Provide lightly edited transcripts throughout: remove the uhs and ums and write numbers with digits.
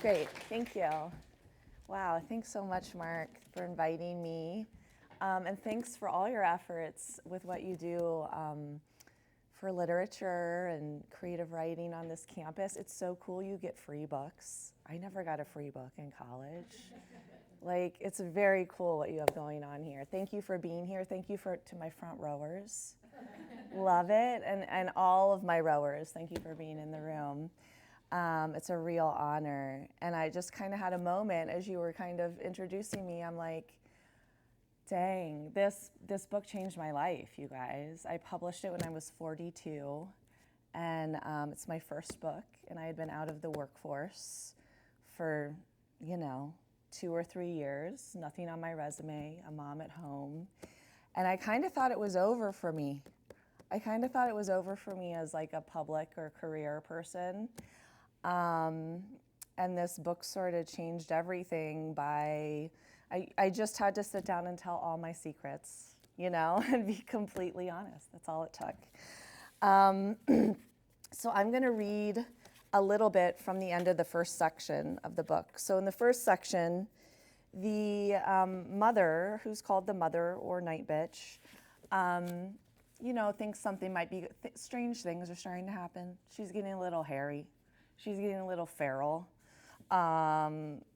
Great, thank you. Wow, thanks so much, Mark, for inviting me. And thanks for all your efforts with what you do for literature and creative writing on this campus. It's so cool you get free books. I never got a free book in college. Like, it's very cool what you have going on here. Thank you for being here. Thank you to my front rowers. Love it. And all of my rowers, thank you for being in the room. It's a real honor. And I just kind of had a moment as you were kind of introducing me. I'm like, dang, this book changed my life, you guys. I published it when I was 42, and it's my first book, and I had been out of the workforce for, 2 or 3 years, nothing on my resume, a mom at home. And I kind of thought it was over for me. I kind of thought it was over for me as like a public or career person. And this book sort of changed everything by, I just had to sit down and tell all my secrets, and be completely honest. That's all it took. So I'm going to read a little bit from the end of the first section of the book. So in the first section, the mother, who's called the mother or Nightbitch, thinks something might be, strange things are starting to happen. She's getting a little hairy. She's getting a little feral.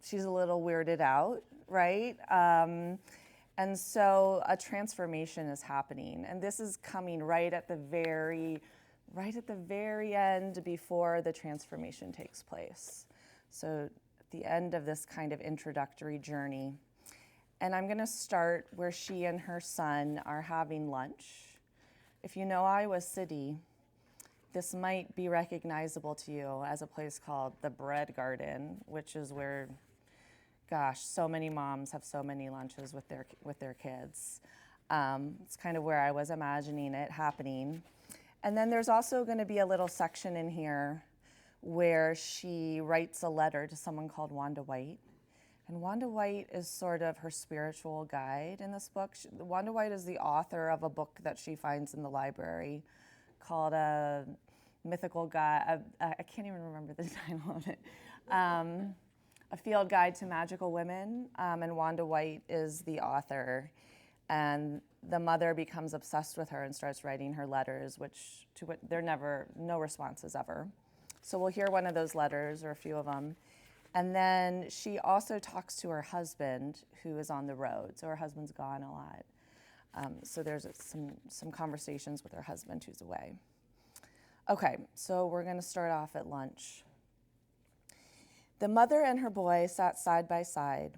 She's a little weirded out, right? And so a transformation is happening. And this is coming right at the very end before the transformation takes place. So at the end of this kind of introductory journey. And I'm gonna start where she and her son are having lunch. If you know Iowa City, this might be recognizable to you as a place called the Bread Garden, which is where, gosh, so many moms have so many lunches with their kids. It's kind of where I was imagining it happening. And then there's also going to be a little section in here where she writes a letter to someone called Wanda White. And Wanda White is sort of her spiritual guide in this book. Wanda White is the author of a book that she finds in the library called a mythical guide, I can't even remember the title of it, A Field Guide to Magical Women, and Wanda White is the author. And the mother becomes obsessed with her and starts writing her letters, which they're never, no responses ever. So we'll hear one of those letters or a few of them. And then she also talks to her husband who is on the road. So her husband's gone a lot. So there's some conversations with her husband who's away. Okay, so we're gonna start off at lunch. The mother and her boy sat side by side.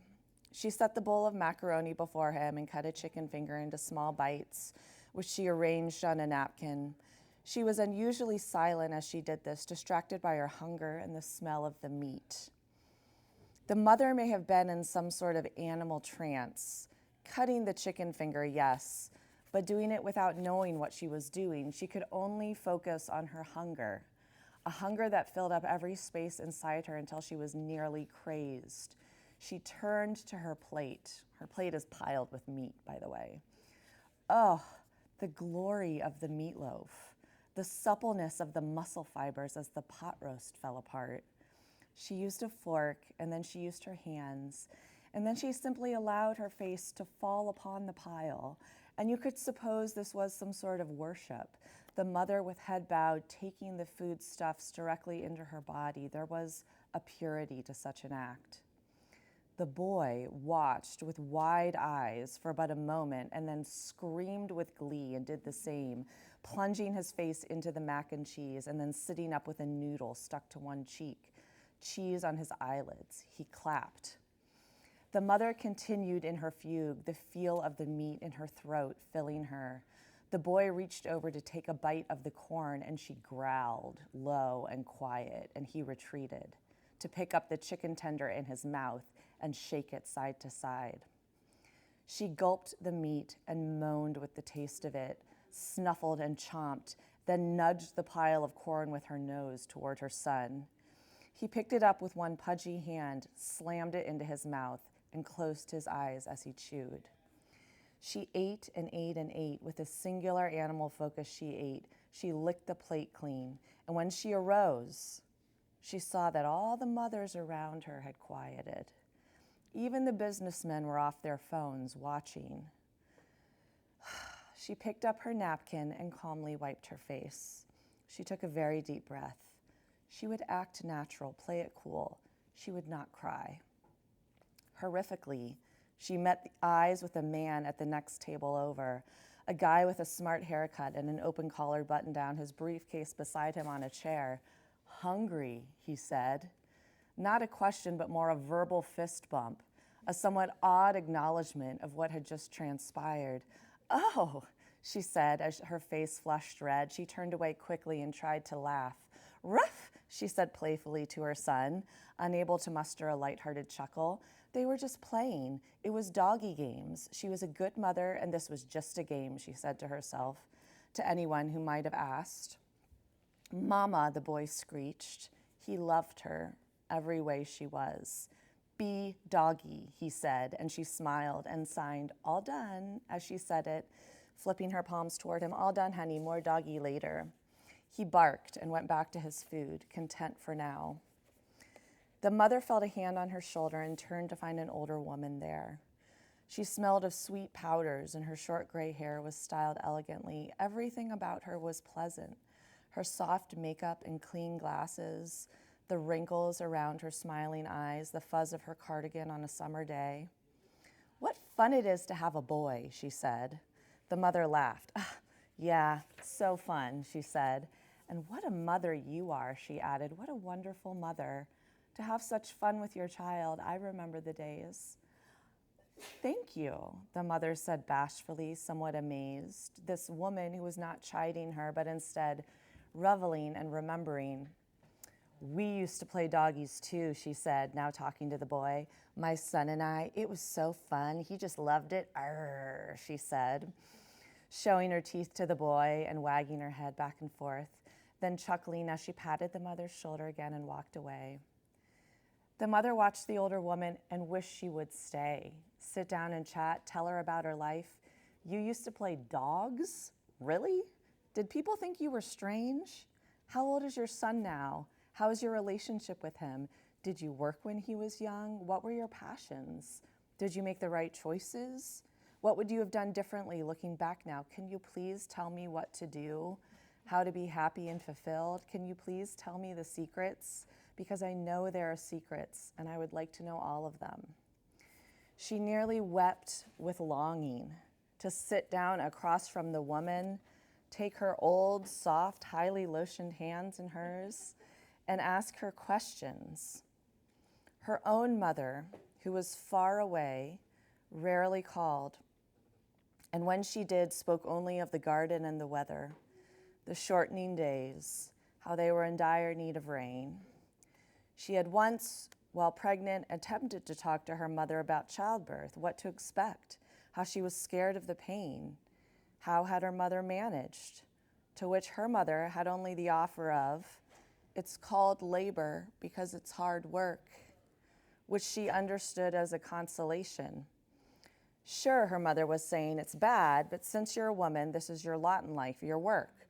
She set the bowl of macaroni before him and cut a chicken finger into small bites, which she arranged on a napkin. She was unusually silent as she did this, distracted by her hunger and the smell of the meat. The mother may have been in some sort of animal trance, cutting the chicken finger, yes, but doing it without knowing what she was doing. She could only focus on her hunger, a hunger that filled up every space inside her until she was nearly crazed. She turned to her plate. Her plate is piled with meat, by the way. Oh, the glory of the meatloaf, the suppleness of the muscle fibers as the pot roast fell apart. She used a fork, and then she used her hands, and then she simply allowed her face to fall upon the pile. And you could suppose this was some sort of worship. The mother with head bowed, taking the foodstuffs directly into her body. There was a purity to such an act. The boy watched with wide eyes for but a moment and then screamed with glee and did the same, plunging his face into the mac and cheese and then sitting up with a noodle stuck to one cheek, cheese on his eyelids. He clapped. The mother continued in her fugue, the feel of the meat in her throat filling her. The boy reached over to take a bite of the corn, and she growled, low and quiet, and he retreated, to pick up the chicken tender in his mouth and shake it side to side. She gulped the meat and moaned with the taste of it, snuffled and chomped, then nudged the pile of corn with her nose toward her son. He picked it up with one pudgy hand, slammed it into his mouth, and closed his eyes as he chewed. She ate and ate and ate. With a singular animal focus she ate. She licked the plate clean. And when she arose, She saw that all the mothers around her had quieted. Even the businessmen were off their phones watching. She picked up her napkin and calmly wiped her face. She took a very deep breath. She would act natural, play it cool. She would not cry. Horrifically, she met eyes with a man at the next table over, a guy with a smart haircut and an open-collared button-down, his briefcase beside him on a chair. Hungry, he said. Not a question, but more a verbal fist bump, a somewhat odd acknowledgement of what had just transpired. Oh, she said as her face flushed red. She turned away quickly and tried to laugh. Ruff, she said playfully to her son, unable to muster a lighthearted chuckle. They were just playing. It was doggy games. She was a good mother, and this was just a game, she said to herself, to anyone who might have asked. Mama, the boy screeched. He loved her, every way she was. Be doggy, he said, and she smiled and signed, all done, as she said it, flipping her palms toward him. All done, honey, more doggy later. He barked and went back to his food, content for now. The mother felt a hand on her shoulder and turned to find an older woman there. She smelled of sweet powders, and her short gray hair was styled elegantly. Everything about her was pleasant. Her soft makeup and clean glasses, the wrinkles around her smiling eyes, the fuzz of her cardigan on a summer day. What fun it is to have a boy, she said. The mother laughed. Yeah, so fun, she said. And what a mother you are, she added. What a wonderful mother. To have such fun with your child, I remember the days. Thank you, the mother said bashfully, somewhat amazed. This woman who was not chiding her, but instead reveling and remembering. We used to play doggies too, she said, now talking to the boy. My son and I, it was so fun. He just loved it. Arr, she said, showing her teeth to the boy and wagging her head back and forth, then chuckling as she patted the mother's shoulder again and walked away. The mother watched the older woman and wished she would stay, sit down and chat, tell her about her life. You used to play dogs? Really? Did people think you were strange? How old is your son now? How is your relationship with him? Did you work when he was young? What were your passions? Did you make the right choices? What would you have done differently looking back now? Can you please tell me what to do? How to be happy and fulfilled? Can you please tell me the secrets? Because I know there are secrets, and I would like to know all of them. She nearly wept with longing to sit down across from the woman, take her old, soft, highly lotioned hands in hers, and ask her questions. Her own mother, who was far away, rarely called, and when she did, spoke only of the garden and the weather, the shortening days, how they were in dire need of rain. She had once, while pregnant, attempted to talk to her mother about childbirth, what to expect, how she was scared of the pain. How had her mother managed? To which her mother had only the offer of, it's called labor because it's hard work, which she understood as a consolation. Sure, her mother was saying, it's bad, but since you're a woman, this is your lot in life, your work,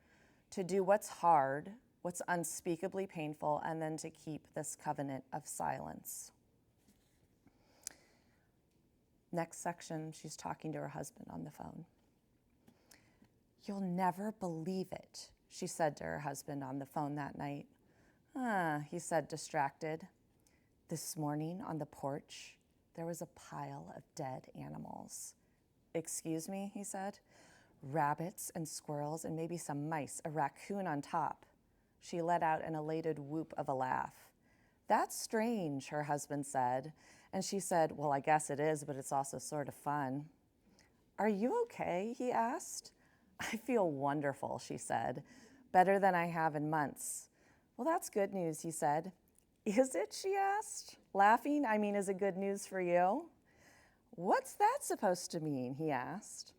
to do what's hard, what's unspeakably painful, and then to keep this covenant of silence. Next section, she's talking to her husband on the phone. You'll never believe it, she said to her husband on the phone that night. He said, distracted. This morning on the porch, there was a pile of dead animals. Excuse me, he said. Rabbits and squirrels and maybe some mice, a raccoon on top. She let out an elated whoop of a laugh. That's strange, her husband said. And she said, well, I guess it is, but it's also sort of fun. Are you okay? He asked. I feel wonderful, she said. Better than I have in months. Well, that's good news, he said. Is it? She asked, laughing. I mean, is it good news for you? What's that supposed to mean? He asked.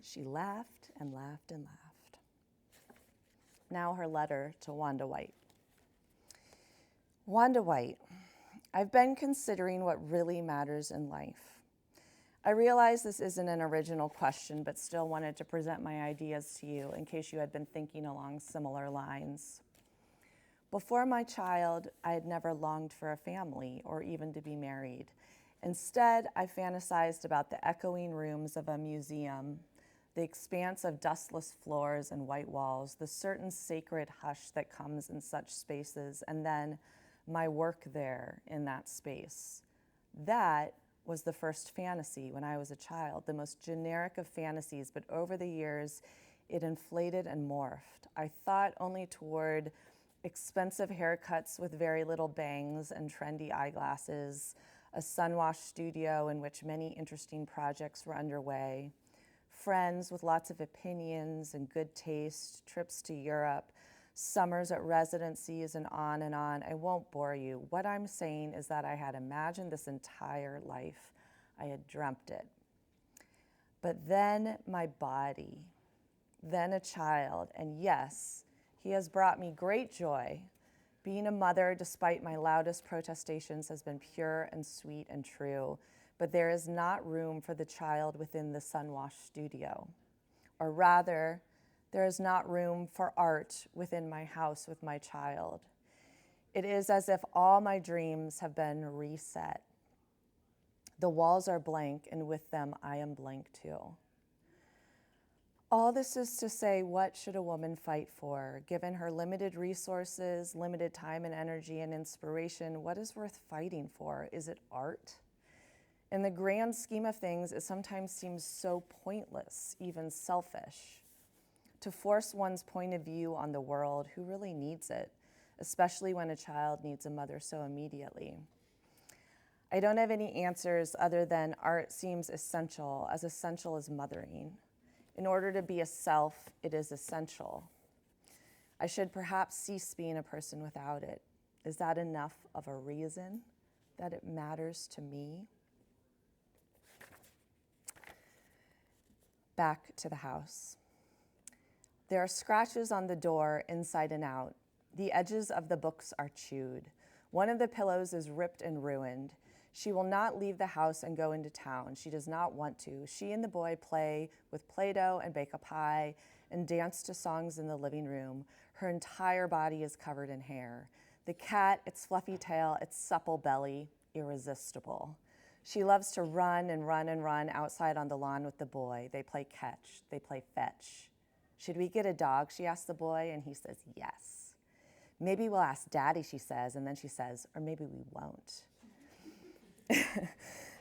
She laughed and laughed and laughed. Now her letter to Wanda White. Wanda White, I've been considering what really matters in life. I realize this isn't an original question, but still wanted to present my ideas to you in case you had been thinking along similar lines. Before my child, I had never longed for a family or even to be married. Instead, I fantasized about the echoing rooms of a museum, the expanse of dustless floors and white walls, the certain sacred hush that comes in such spaces, and then my work there in that space. That was the first fantasy when I was a child, the most generic of fantasies, but over the years, it inflated and morphed. I thought only toward expensive haircuts with very little bangs and trendy eyeglasses, a sun-washed studio in which many interesting projects were underway, friends with lots of opinions and good taste, trips to Europe, summers at residencies, and on and on. I won't bore you. What I'm saying is that I had imagined this entire life. I had dreamt it. But then my body, then a child, and yes, he has brought me great joy. Being a mother, despite my loudest protestations, has been pure and sweet and true, but there is not room for the child within the sun-washed studio. Or rather, there is not room for art within my house with my child. It is as if all my dreams have been reset. The walls are blank, and with them I am blank too. All this is to say, what should a woman fight for? Given her limited resources, limited time and energy and inspiration, what is worth fighting for? Is it art? In the grand scheme of things, it sometimes seems so pointless, even selfish. To force one's point of view on the world, who really needs it? Especially when a child needs a mother so immediately. I don't have any answers other than art seems essential as mothering. In order to be a self, it is essential. I should perhaps cease being a person without it. Is that enough of a reason that it matters to me? Back to the house. There are scratches on the door inside and out. The edges of the books are chewed. One of the pillows is ripped and ruined. She will not leave the house and go into town. She does not want to. She and the boy play with Play-Doh and bake a pie and dance to songs in the living room. Her entire body is covered in hair. The cat, its fluffy tail, its supple belly, irresistible. She loves to run and run and run outside on the lawn with the boy. They play catch. They play fetch. Should we get a dog, she asks the boy, and he says yes. Maybe we'll ask Daddy, she says, and then she says, or maybe we won't.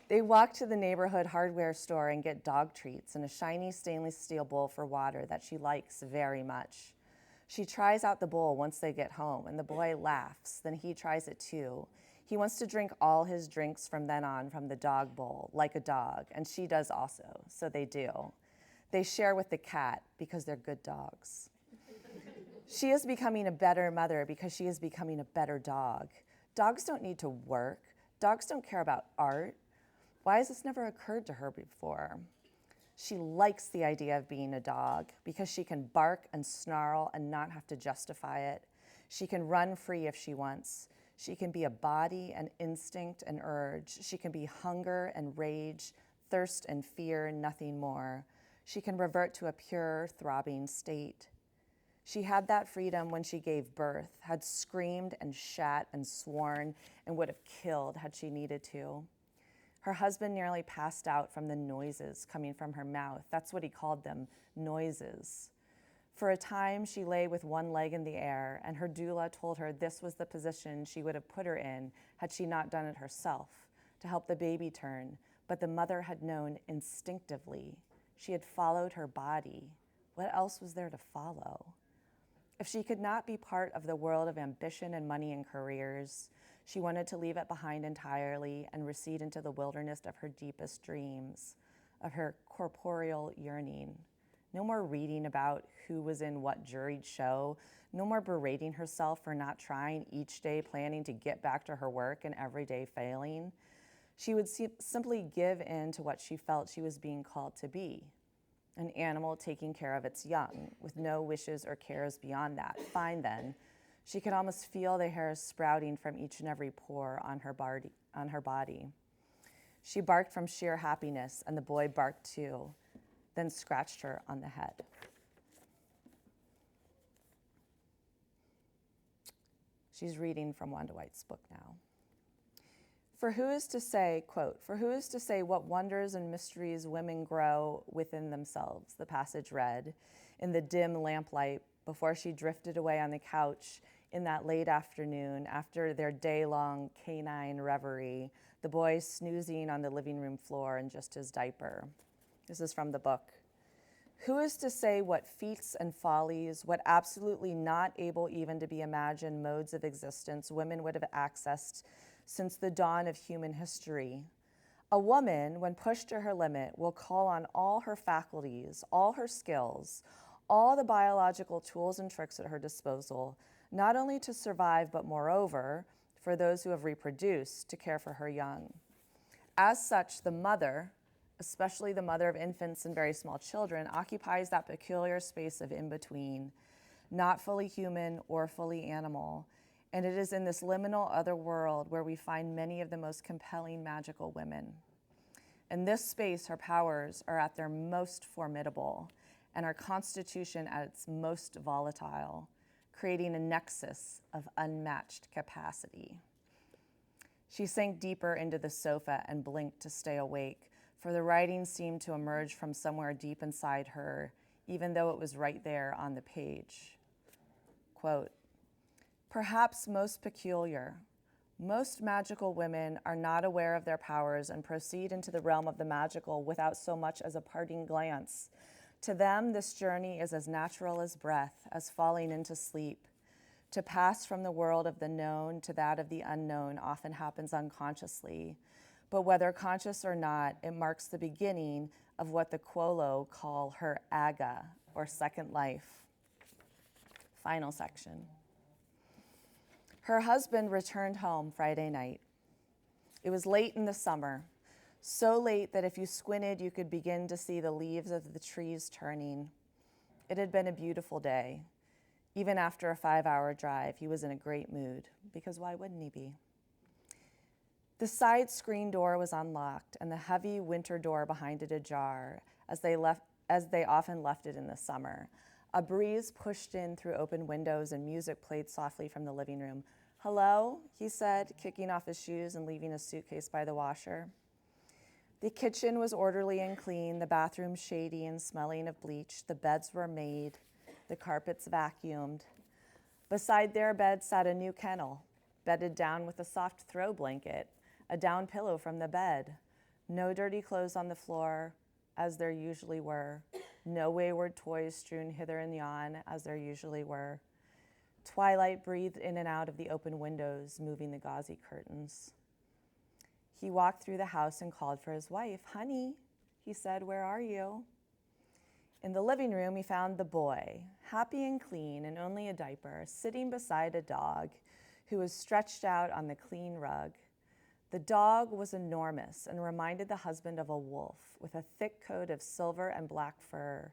They walk to the neighborhood hardware store and get dog treats and a shiny stainless steel bowl for water that she likes very much. She tries out the bowl once they get home, and the boy laughs. Then he tries it too. He wants to drink all his drinks from then on from the dog bowl, like a dog, and she does also, so they do. They share with the cat because they're good dogs. She is becoming a better mother because she is becoming a better dog. Dogs don't need to work. Dogs don't care about art. Why has this never occurred to her before? She likes the idea of being a dog because she can bark and snarl and not have to justify it. She can run free if she wants. She can be a body and instinct and urge. She can be hunger and rage, thirst and fear, nothing more. She can revert to a pure, throbbing state. She had that freedom when she gave birth, had screamed and shat and sworn, and would have killed had she needed to. Her husband nearly passed out from the noises coming from her mouth. That's what he called them, noises. For a time, she lay with one leg in the air, and her doula told her this was the position she would have put her in had she not done it herself, to help the baby turn. But the mother had known instinctively. She had followed her body. What else was there to follow? If she could not be part of the world of ambition and money and careers, she wanted to leave it behind entirely and recede into the wilderness of her deepest dreams, of her corporeal yearning. No more reading about who was in what juried show, no more berating herself for not trying each day, planning to get back to her work and every day failing. She would simply give in to what she felt she was being called to be. An animal taking care of its young, with no wishes or cares beyond that. Fine then. She could almost feel the hairs sprouting from each and every pore on her body. She barked from sheer happiness, and the boy barked too, then scratched her on the head. She's reading from Wanda White's book now. For who is to say, quote, for who is to say what wonders and mysteries women grow within themselves, the passage read, in the dim lamplight before she drifted away on the couch in that late afternoon after their day-long canine reverie, the boy snoozing on the living room floor in just his diaper. This is from the book. Who is to say what feats and follies, what absolutely not able even to be imagined modes of existence women would have accessed since the dawn of human history? A woman, when pushed to her limit, will call on all her faculties, all her skills, all the biological tools and tricks at her disposal, not only to survive, but moreover, for those who have reproduced, to care for her young. As such, the mother, especially the mother of infants and very small children, occupies that peculiar space of in-between, not fully human or fully animal. And it is in this liminal other world where we find many of the most compelling magical women. In this space, her powers are at their most formidable and her constitution at its most volatile, creating a nexus of unmatched capacity. She sank deeper into the sofa and blinked to stay awake, for the writing seemed to emerge from somewhere deep inside her, even though it was right there on the page. Quote, perhaps most peculiar, most magical women are not aware of their powers and proceed into the realm of the magical without so much as a parting glance. To them, this journey is as natural as breath, as falling into sleep. To pass from the world of the known to that of the unknown often happens unconsciously, but whether conscious or not, it marks the beginning of what the Quolo call her aga, or second life. Final section. Her husband returned home Friday night. It was late in the summer, so late that if you squinted, you could begin to see the leaves of the trees turning. It had been a beautiful day. Even after a 5-hour drive, he was in a great mood, because why wouldn't he be? The side screen door was unlocked and the heavy winter door behind it ajar, as they often left it in the summer. A breeze pushed in through open windows and music played softly from the living room. Hello, he said, kicking off his shoes and leaving his suitcase by the washer. The kitchen was orderly and clean, the bathroom shady and smelling of bleach. The beds were made, the carpets vacuumed. Beside their bed sat a new kennel, bedded down with a soft throw blanket, a down pillow from the bed. No dirty clothes on the floor, as there usually were. No wayward toys strewn hither and yon, as there usually were. Twilight breathed in and out of the open windows, moving the gauzy curtains. He walked through the house and called for his wife. Honey, he said, where are you? In the living room, he found the boy, happy and clean and only a diaper, sitting beside a dog who was stretched out on the clean rug. The dog was enormous and reminded the husband of a wolf with a thick coat of silver and black fur.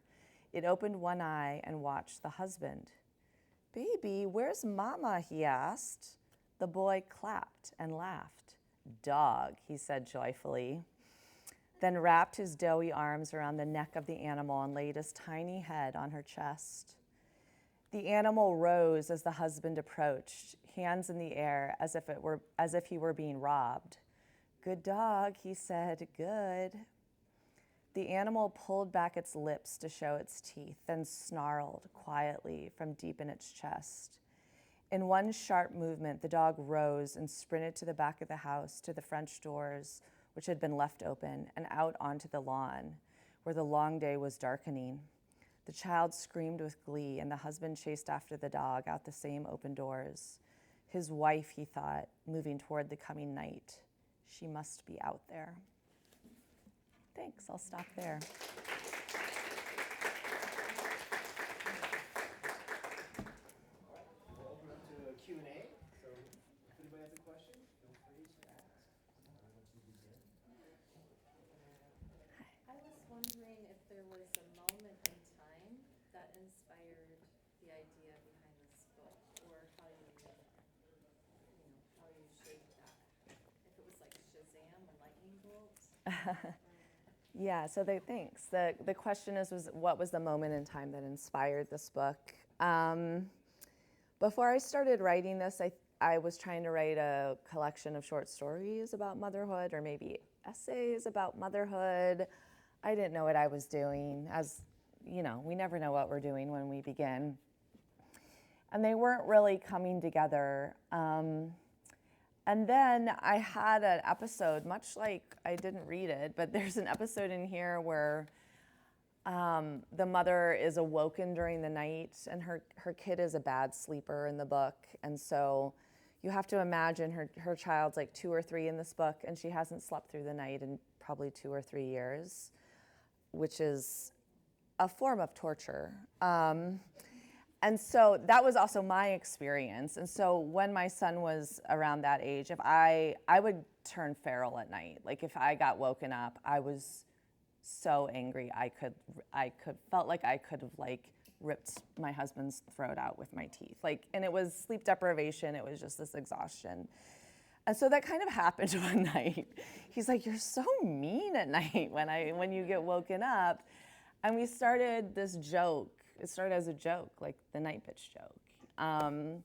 It opened one eye and watched the husband. Baby, where's Mama? He asked. The boy clapped and laughed. Dog, he said joyfully, then wrapped his doughy arms around the neck of the animal and laid his tiny head on her chest. The animal rose as the husband approached, hands in the air as if he were being robbed. Good dog, he said, good. The animal pulled back its lips to show its teeth, then snarled quietly from deep in its chest. In one sharp movement, the dog rose and sprinted to the back of the house, to the French doors, which had been left open, and out onto the lawn, where the long day was darkening. The child screamed with glee, and the husband chased after the dog out the same open doors. His wife, he thought, moving toward the coming night. She must be out there. Thanks, I'll stop there. We'll open up to a Q&A. So if anybody has a question, feel free to ask. I was wondering if there was a moment in time that inspired the idea behind this book, or how you shaped that. If it was like Shazam, a lightning bolt. Yeah, so thanks. The question was what was the moment in time that inspired this book? Before I started writing this, I was trying to write a collection of short stories about motherhood, or maybe essays about motherhood. I didn't know what I was doing. As you know, we never know what we're doing when we begin. And they weren't really coming together. And then I had an episode, much like I didn't read it, but there's an episode in here where the mother is awoken during the night, and her kid is a bad sleeper in the book. And so you have to imagine her child's like 2 or 3 in this book, and she hasn't slept through the night in probably 2 or 3 years, which is a form of torture. And so that was also my experience. And so when my son was around that age, if I would turn feral at night. Like if I got woken up, I was so angry. I felt like I could have like ripped my husband's throat out with my teeth. Like, and it was sleep deprivation. It was just this exhaustion. And so that kind of happened one night. He's like, "You're so mean at night when you get woken up." And we started this joke. It started as a joke, like the Nightbitch joke. And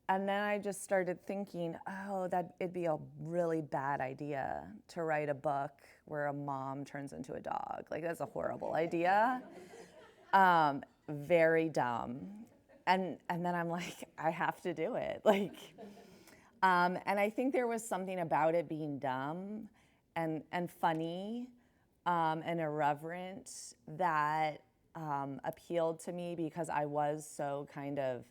then I just started thinking, that it'd be a really bad idea to write a book where a mom turns into a dog. Like, that's a horrible idea. Very dumb. And then I'm like, I have to do it. Like, and I think there was something about it being dumb and funny and irreverent that appealed to me, because I was so kind of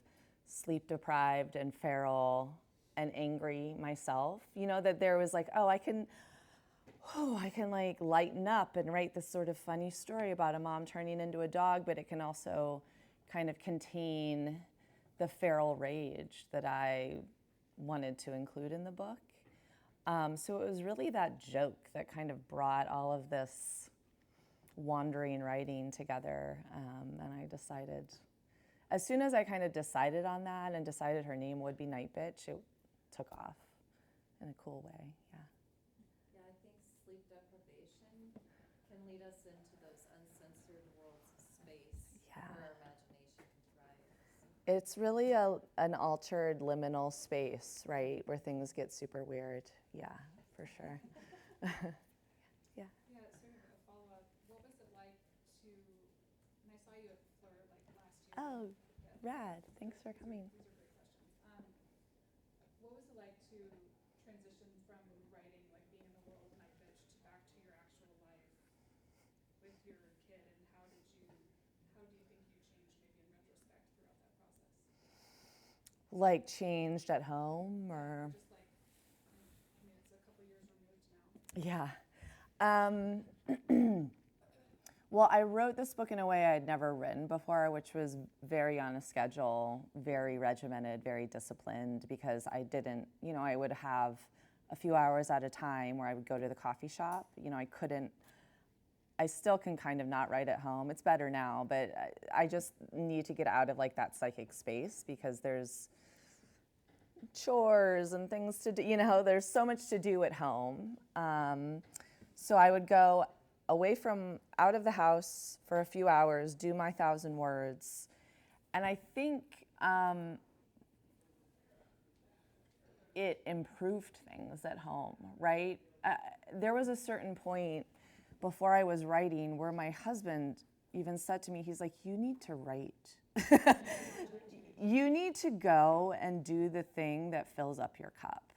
sleep deprived and feral and angry myself. You know, that there was like, I can like lighten up and write this sort of funny story about a mom turning into a dog, but it can also kind of contain the feral rage that I wanted to include in the book. So it was really that joke that kind of brought all of this wandering writing together. And I decided, as soon as I kind of decided on that and decided her name would be Nightbitch, it took off in a cool way, yeah. Yeah, I think sleep deprivation can lead us into those uncensored worlds of space where our imagination thrives. It's really an altered liminal space, right, where things get super weird. Yeah, for sure. Yeah, sort of a follow-up. What was it like to, and I saw you at Fleur like last year. Oh, Yeah. rad. Thanks for coming. These are great questions. What was it like to transition from writing, like being in the world of Nightbitch, to back to your actual life with your kid, and how do you think you changed maybe in retrospect throughout that process? Like changed at home, or? Just like, I mean, it's a couple years removed now. Yeah. Well, I wrote this book in a way I'd never written before, which was very on a schedule, very regimented, very disciplined, because I didn't, I would have a few hours at a time where I would go to the coffee shop. I still can kind of not write at home. It's better now, but I just need to get out of like that psychic space, because there's chores and things to do, there's so much to do at home. So I would go away from out of the house for a few hours, do my 1,000 words. And I think it improved things at home, right? There was a certain point before I was writing where my husband even said to me, he's like, "You need to write." You need to go and do the thing that fills up your cup.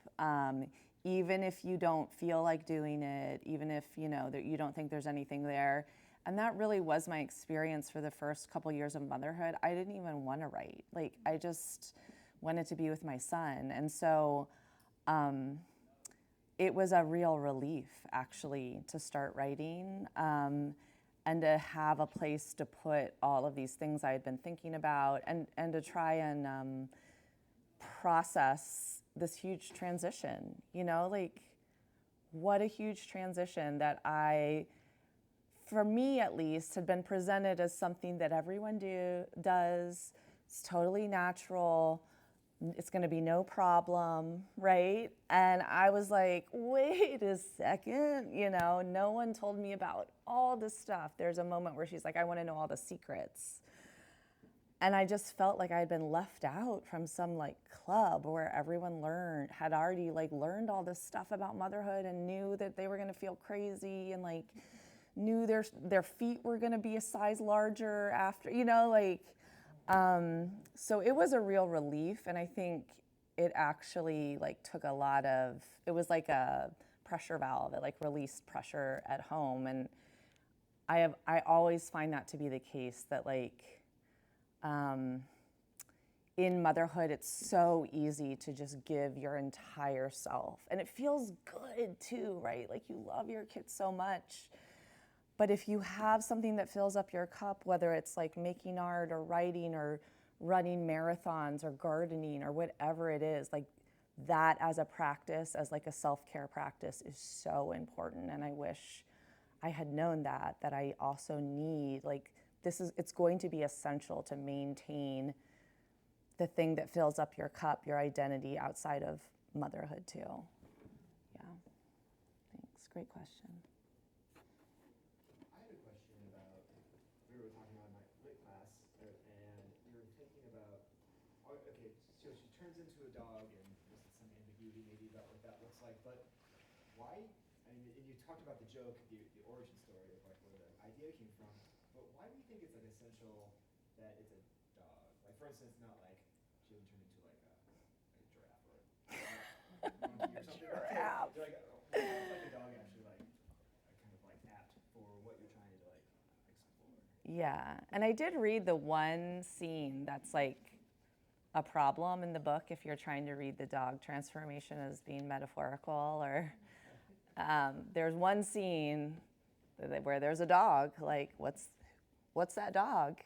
Even if you don't feel like doing it, even if that you don't think there's anything there. And that really was my experience for the first couple years of motherhood. I didn't even want to write. Like, I just wanted to be with my son. And so it was a real relief, actually, to start writing and to have a place to put all of these things I had been thinking about, and to try and process this huge transition, like what a huge transition that for me at least, had been presented as something that everyone does. It's totally natural. It's going to be no problem, right? And I was like, wait a second, no one told me about all this stuff. There's a moment where she's like, I want to know all the secrets. And I just felt like I had been left out from some like club where everyone had already like learned all this stuff about motherhood and knew that they were going to feel crazy and like knew their feet were going to be a size larger after, so it was a real relief. And I think it actually like took it was like a pressure valve. It like released pressure at home. And I always find that to be the case, that like, in motherhood, it's so easy to just give your entire self. And it feels good too, right? Like you love your kids so much. But if you have something that fills up your cup, whether it's like making art or writing or running marathons or gardening or whatever it is, like that as a practice, as like a self-care practice, is so important. And I wish I had known that I also need, like, it's going to be essential to maintain the thing that fills up your cup, your identity outside of motherhood too. Yeah, thanks, great question. I had a question about, we were talking about my lit class, and we were thinking about, okay, so she turns into a dog, and there's some ambiguity maybe about what that looks like, but why, I mean, and you talked about the joke, the origin story of like where the idea came from, but why do you think it's like essential that it's a dog? Like, for instance, not like she would turn into like a giraffe or a monkey or something. Giraffe. Like, how is like a dog actually like kind of like apt for what you're trying to like explore? Yeah, and I did read the one scene that's like a problem in the book if you're trying to read the dog transformation as being metaphorical, or there's one scene where there's a dog, like what's that dog?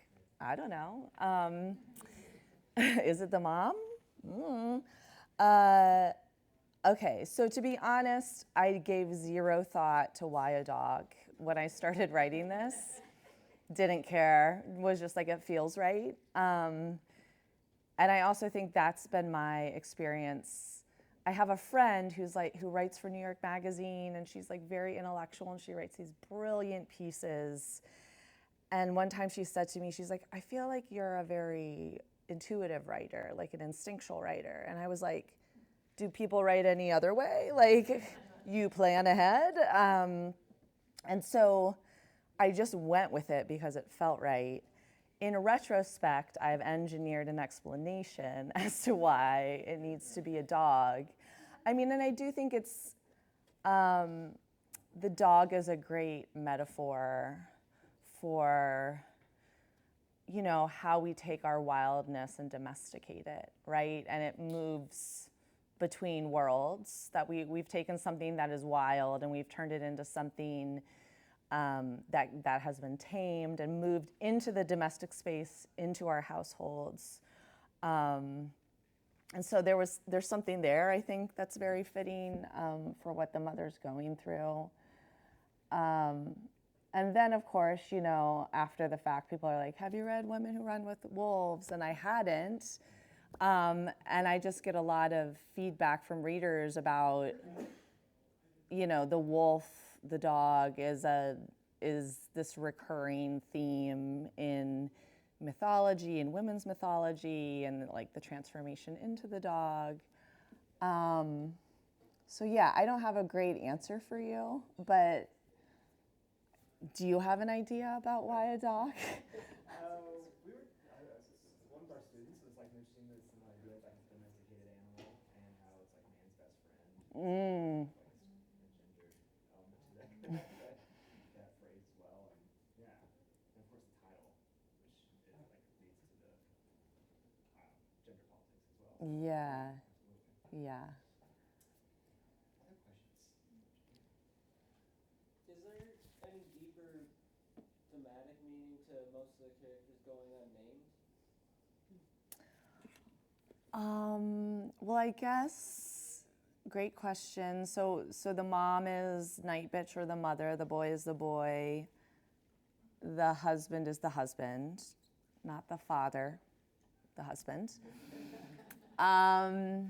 I don't know. Is it the mom? Okay, so to be honest, I gave zero thought to why a dog when I started writing this. Didn't care, was just like, it feels right. And I also think that's been my experience. I have a friend who writes for New York Magazine, and she's like very intellectual, and she writes these brilliant pieces. And one time she said to me, she's like, I feel like you're a very intuitive writer, like an instinctual writer. And I was like, do people write any other way? Like, you plan ahead? And so I just went with it because it felt right. In retrospect, I've engineered an explanation as to why it needs to be a dog. I mean, and I do think it's, the dog is a great metaphor for, how we take our wildness and domesticate it, right? And it moves between worlds, that we've taken something that is wild and we've turned it into something that has been tamed and moved into the domestic space, into our households. And so there's something there, I think, that's very fitting for what the mother's going through. And then, of course, after the fact, people are like, have you read Women Who Run with Wolves? And I hadn't. And I just get a lot of feedback from readers about, the wolf, the dog is this recurring theme in mythology, in women's mythology, and like the transformation into the dog. So yeah, I don't have a great answer for you, but do you have an idea about why a dog? One of our students was like mentioning this idea of like a domesticated animal and how it's like man's best friend. Like a gendered element to that phrase as well, and yeah, and of course the title, which it like leads to the gender politics as well. So, Yeah, absolutely. yeah. Other questions? Is there any deeper thematic meaning to most of the characters going unnamed? Well, I guess, great question. So the mom is Nightbitch, or the mother, the boy is the boy, the husband is the husband, not the father, the husband. And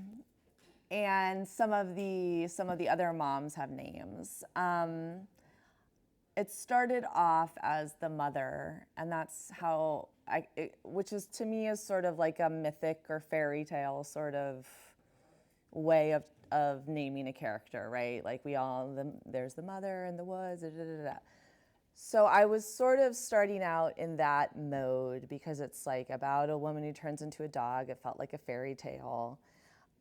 some of the other moms have names. it started off as the mother, and that's how which is to me is sort of like a mythic or fairy tale sort of way of naming a character, right? Like there's the mother in the woods, da, da, da, da. So I was sort of starting out in that mode because it's like about a woman who turns into a dog. It felt like a fairy tale.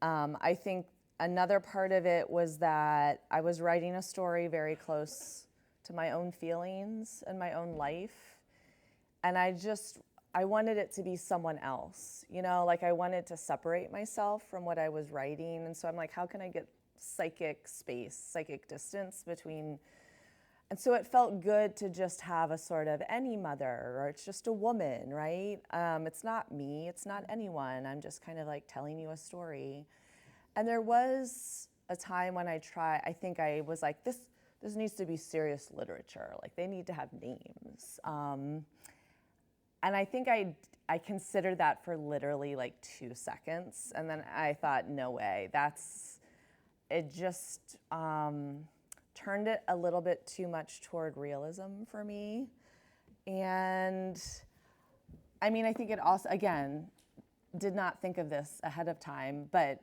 I think another part of it was that I was writing a story very close to my own feelings and my own life. And I wanted it to be someone else, like I wanted to separate myself from what I was writing. And so I'm like, how can I get psychic space, psychic distance between. And so it felt good to just have a sort of any mother, or it's just a woman, right? It's not me, it's not anyone. I'm just kind of like telling you a story. And there was a time when I think I was like, this needs to be serious literature. Like they need to have names. And I think I considered that for literally like 2 seconds. And then I thought, no way, it just, turned it a little bit too much toward realism for me. And I mean, I think it also, again, did not think of this ahead of time, but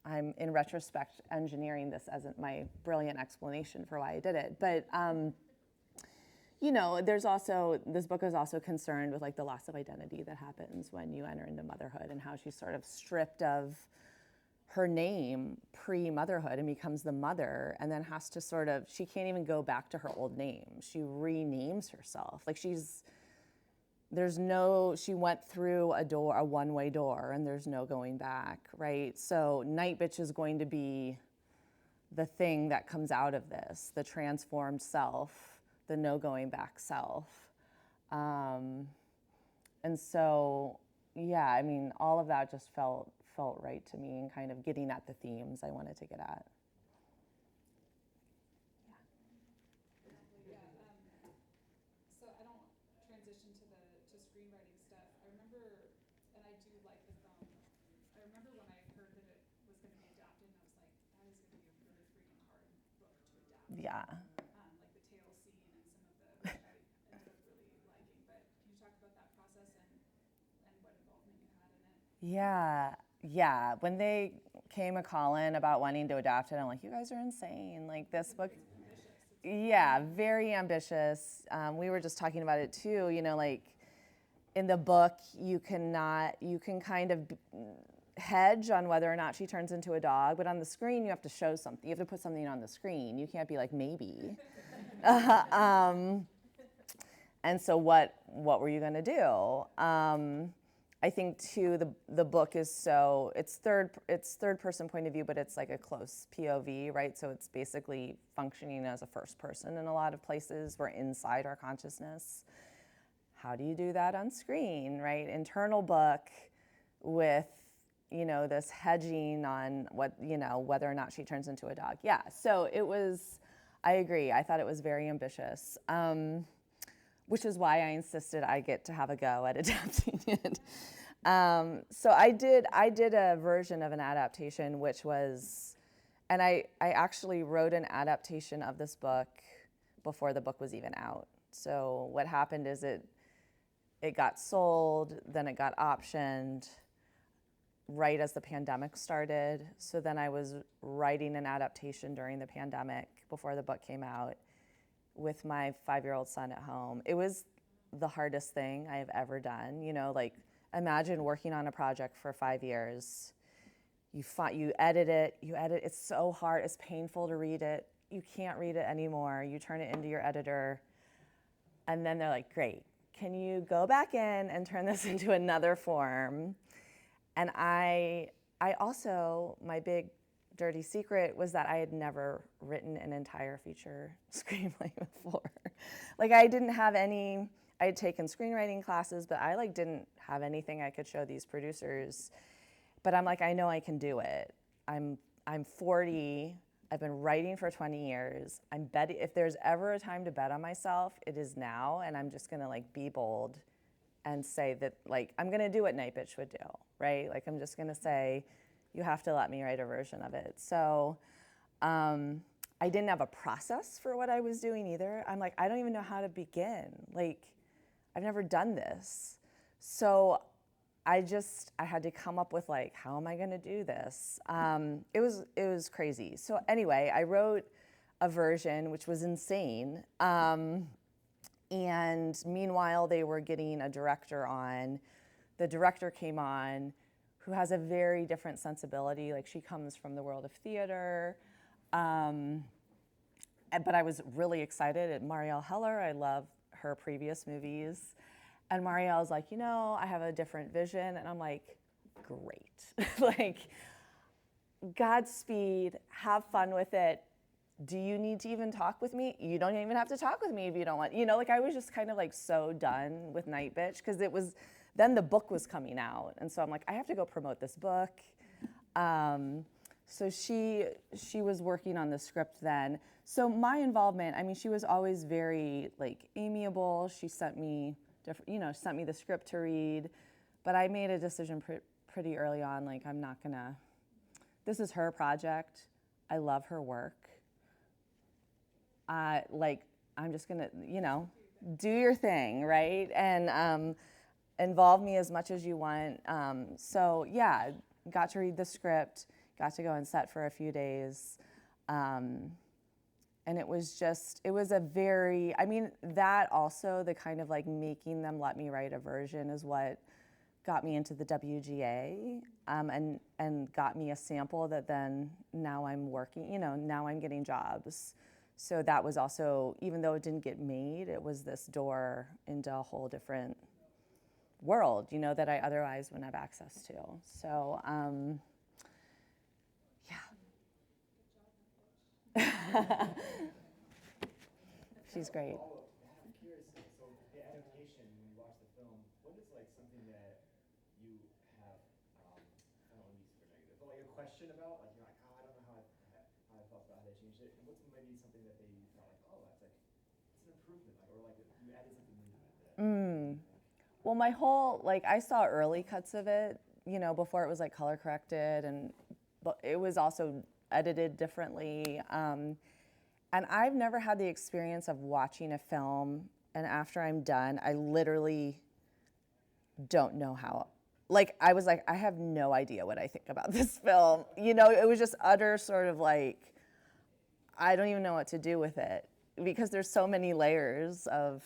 I'm in retrospect engineering this as my brilliant explanation for why I did it. But, this book is also concerned with like the loss of identity that happens when you enter into motherhood, and how she's sort of stripped of her name pre-motherhood and becomes the mother, and then has to she can't even go back to her old name. She renames herself. Like she went through a one-way door, and there's no going back, right? So Nightbitch is going to be the thing that comes out of this, the transformed self, the no going back self. And so, yeah, I mean, all of that just felt right to me, and kind of getting at the themes I wanted to get at. Yeah. So I don't transition to screenwriting stuff. I remember, and I do like the film. I remember when I heard that it was going to be adapted, and I was like, that is going to be a really freaking hard book to adapt. Yeah. Like the tail scene and some of which I ended up really liking. But can you talk about that process and what involvement you had in it? Yeah. When they came a call-in about wanting to adapt it, I'm like, you guys are insane. Like this book, yeah, very ambitious. We were just talking about it too, like in the book, you can kind of hedge on whether or not she turns into a dog, but on the screen, you have to show something. You have to put something on the screen. You can't be like, maybe. And so what were you gonna do? I think too, the book is it's third person point of view, but it's like a close POV, right? So it's basically functioning as a first person in a lot of places. We're inside our consciousness. How do you do that on screen, right? Internal book with, this hedging on whether or not she turns into a dog. Yeah, so I agree. I thought it was very ambitious, which is why I insisted I get to have a go at adapting it. So I did a version of an adaptation, which was, and I actually wrote an adaptation of this book before the book was even out. So what happened is it got sold, then it got optioned right as the pandemic started. So then I was writing an adaptation during the pandemic before the book came out with my 5-year-old son at home. It was the hardest thing I have ever done. Like imagine working on a project for 5 years. You edit it, it's so hard, it's painful to read it. You can't read it anymore. You turn it into your editor. And then they're like, great, can you go back in and turn this into another form? And I also, my big dirty secret was that I had never written an entire feature screenplay before. Like I had taken screenwriting classes, but I didn't have anything I could show these producers. But I'm like, I know I can do it. I'm 40, I've been writing for 20 years. If there's ever a time to bet on myself, it is now, and I'm just gonna be bold and say that I'm gonna do what Nightbitch would do, right? I'm just gonna say, you have to let me write a version of it. So I didn't have a process for what I was doing either. I'm like, I don't even know how to begin. Like, I've never done this. So I had to come up with like, how am I going to do this? It was crazy. So anyway, I wrote a version which was insane. And meanwhile, they were getting a director on. The director came on, who has a very different sensibility. Like, she comes from the world of theater. But I was really excited. Marielle Heller, I love her previous movies. And Marielle's like, I have a different vision. And I'm like, great. Like, Godspeed, have fun with it. Do you need to even talk with me? You don't even have to talk with me if you don't want. Like, I was just kind of like so done with Nightbitch, because then the book was coming out. And so I'm like, I have to go promote this book. So she was working on the script then. So my involvement, I mean, she was always very like amiable. She sent me the script to read, but I made a decision pretty early on, like, I'm not gonna, this is her project. I love her work. I'm just gonna, do your thing, right? And involve me as much as you want. So yeah, got to read the script, got to go on set for a few days. And it was a very, I mean, that also, the kind of like making them let me write a version is what got me into the WGA, and got me a sample that then now I'm working, now I'm getting jobs. So that was also, even though it didn't get made, it was this door into a whole different world, that I otherwise wouldn't have access to. So, yeah. She's great. I'm curious, so the adaptation, when you watch the film, what is like something that you have, I don't want to be super negative, but like a question about, like, you're like, oh, I don't know how I felt about how they changed it, and what's maybe something that they felt like, oh, that's like, it's an improvement, like, or like you added something new to it. Well, my whole, like, I saw early cuts of it, before it was like color corrected, but it was also edited differently. And I've never had the experience of watching a film, and after I'm done, I literally don't know how. Like, I was like, I have no idea what I think about this film. It was just utter sort of like, I don't even know what to do with it, because there's so many layers of,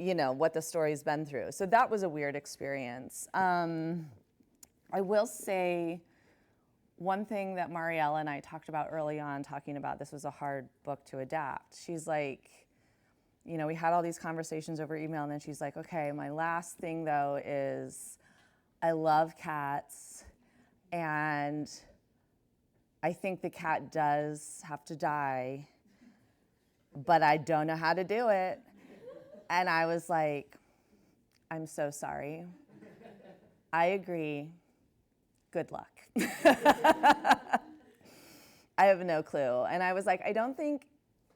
what the story's been through. So that was a weird experience. I will say, one thing that Marielle and I talked about early on, talking about this was a hard book to adapt. She's like, we had all these conversations over email, and then she's like, okay, my last thing though is, I love cats, and I think the cat does have to die, but I don't know how to do it. And I was like, I'm so sorry. I agree. Good luck. I have no clue. And I was like, I don't think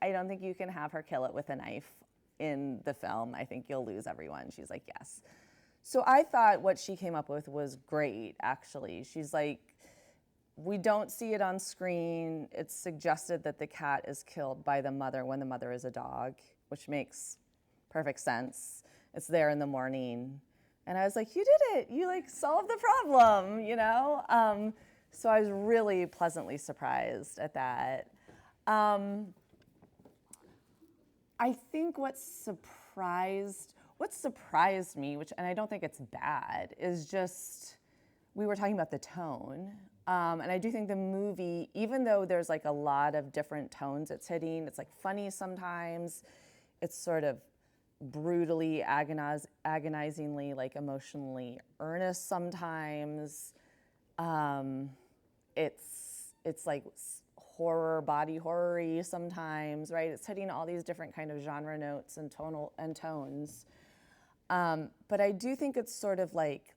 you can have her kill it with a knife in the film. I think you'll lose everyone. She's like, yes. So I thought what she came up with was great, actually. She's like, we don't see it on screen. It's suggested that the cat is killed by the mother when the mother is a dog, which makes perfect sense. It's there in the morning. And I was like, you did it. You like solved the problem, So I was really pleasantly surprised at that. I think what surprised me, and I don't think it's bad, is just, we were talking about the tone. And I do think the movie, even though there's like a lot of different tones it's hitting, it's like funny sometimes, it's sort of brutally, agonizingly, like emotionally earnest sometimes. It's like body horror-y sometimes, right? It's hitting all these different kind of genre notes and tones. But I do think it's sort of like,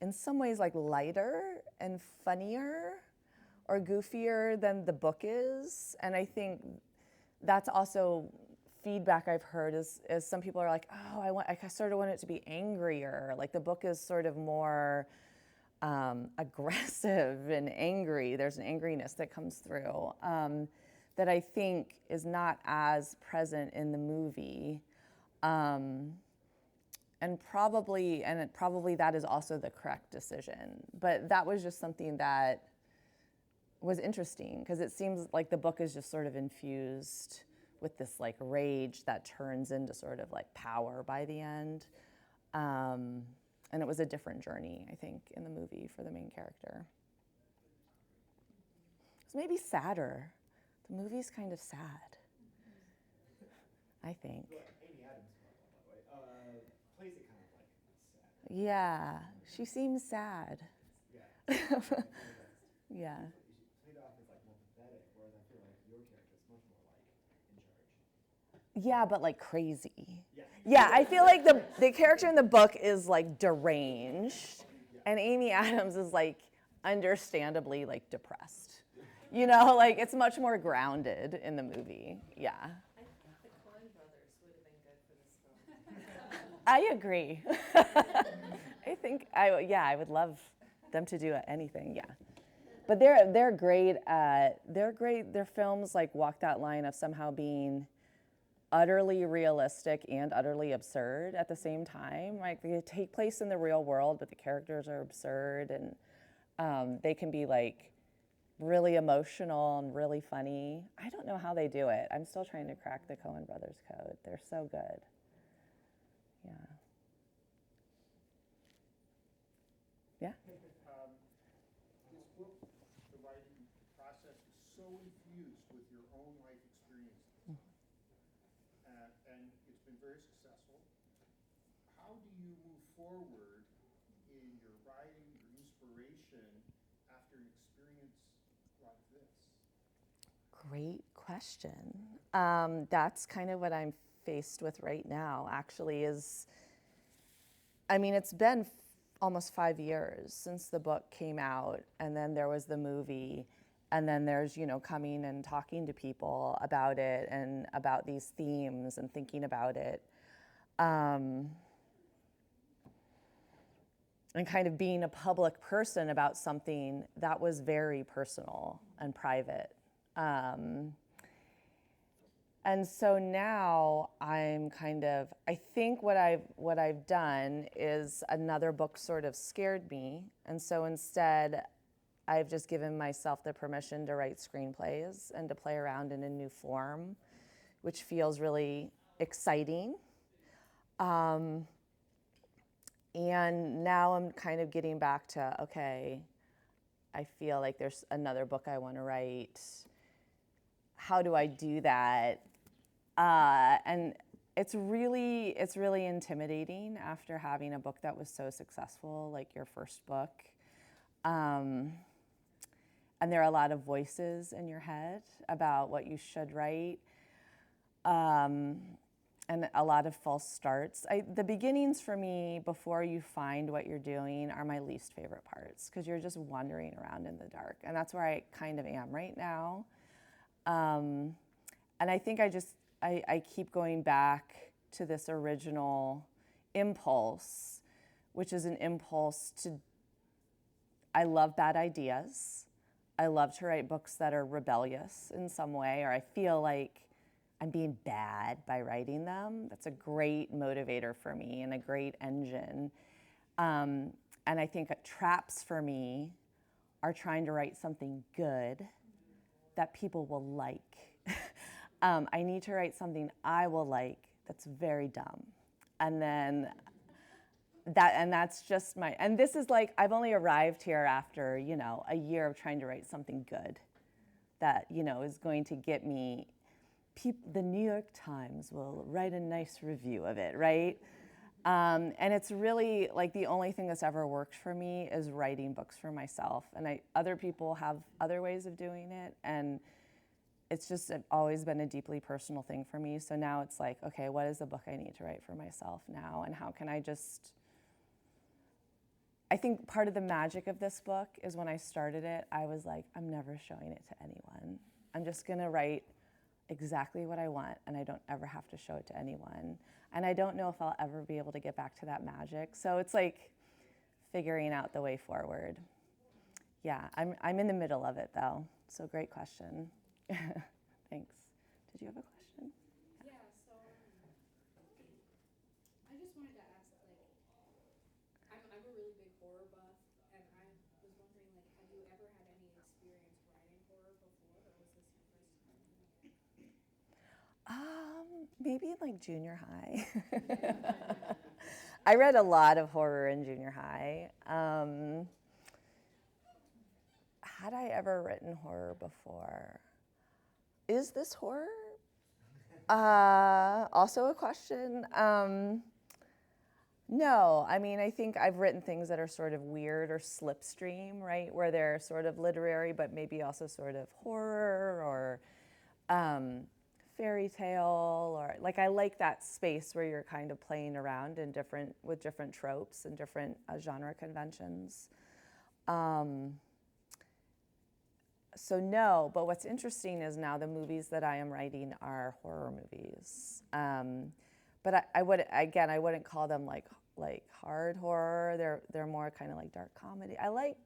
in some ways, like lighter and funnier or goofier than the book is. And I think that's also feedback I've heard is some people are like, oh, I sort of want it to be angrier. Like, the book is sort of more aggressive and angry. There's an angriness that comes through that I think is not as present in the movie. And probably that is also the correct decision. But that was just something that was interesting, because it seems like the book is just sort of infused with this like rage that turns into sort of like power by the end. And it was a different journey, I think, in the movie for the main character. It's maybe sadder. The movie's kind of sad, I think. Well, Amy Adams by the way, plays it kind of like sad. Yeah, she seems sad. Yeah. Yeah. She played off as like more pathetic, whereas I feel like your character is much more like in charge. Yeah, but like crazy. Yeah. Yeah, I feel like the character in the book is like deranged, and Amy Adams is like understandably like depressed. You know, like it's much more grounded in the movie. Yeah. I think the Coen brothers would have been good for this film. I agree. I think I would love them to do anything. Yeah, but they're great. Their films like walk that line of somehow being utterly realistic and utterly absurd at the same time. Like they take place in the real world, but the characters are absurd, and they can be like really emotional and really funny. I don't know how they do it. I'm still trying to crack the Coen brothers code. They're so good. Yeah. Yeah? This book, the writing process is so infused with your own life experiences. And it's been very successful. How do you move forward in your writing, your inspiration, after an experience like this? Great question. That's kind of what I'm faced with right now, actually, it's been almost 5 years since the book came out, and then there was the movie, and then there's, coming and talking to people about it and about these themes and thinking about it. And kind of being a public person about something that was very personal and private. And so now I think what I've done is another book sort of scared me. And so instead, I've just given myself the permission to write screenplays and to play around in a new form, which feels really exciting. And now I'm kind of getting back to, okay, I feel like there's another book I want to write. How do I do that? And it's really intimidating after having a book that was so successful, like your first book. And there are a lot of voices in your head about what you should write. And a lot of false starts. The beginnings for me, before you find what you're doing, are my least favorite parts, because you're just wandering around in the dark. And that's where I kind of am right now. And I think I keep going back to this original impulse, which is an impulse I love bad ideas. I love to write books that are rebellious in some way, or I feel like I'm being bad by writing them. That's a great motivator for me and a great engine. And I think traps for me are trying to write something good that people will like. I need to write something I will like that's very dumb. And then that's just and this is like, I've only arrived here after, a year of trying to write something good that, is going to get me, the New York Times will write a nice review of it, right? And it's really like the only thing that's ever worked for me is writing books for myself. And other people have other ways of doing it, and it's just always been a deeply personal thing for me. So now it's like, okay, what is the book I need to write for myself now? And how can I think part of the magic of this book is when I started it, I was like, I'm never showing it to anyone. I'm just gonna write exactly what I want, and I don't ever have to show it to anyone. And I don't know if I'll ever be able to get back to that magic. So it's like figuring out the way forward. Yeah, I'm in the middle of it though. So great question. Thanks. Did you have a question? Yeah, so I just wanted to ask, like, I'm a really big horror buff, and I was wondering, like, have you ever had any experience writing horror before, or was this your first time doing it? Maybe in like junior high. I read a lot of horror in junior high. Had I ever written horror before? Is this horror? Also a question. No, I mean, I think I've written things that are sort of weird or slipstream, right? Where they're sort of literary, but maybe also sort of horror or fairy tale, or like I like that space where you're kind of playing around in with different tropes and different genre conventions. So no, but what's interesting is now the movies that I am writing are horror movies. But I wouldn't call them like hard horror. They're more kind of like dark comedy. I like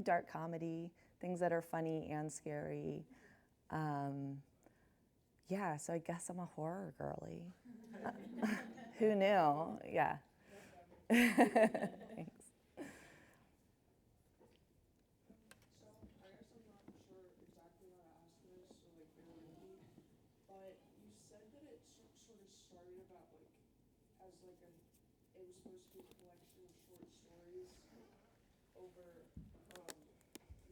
dark comedy, things that are funny and scary. Yeah, so I guess I'm a horror girly. Who knew? Yeah. Thanks. So, I guess I'm not sure exactly how to ask this, so like bear with me. But you said that it sort of started about like, as like it was supposed to be a collection of short stories over,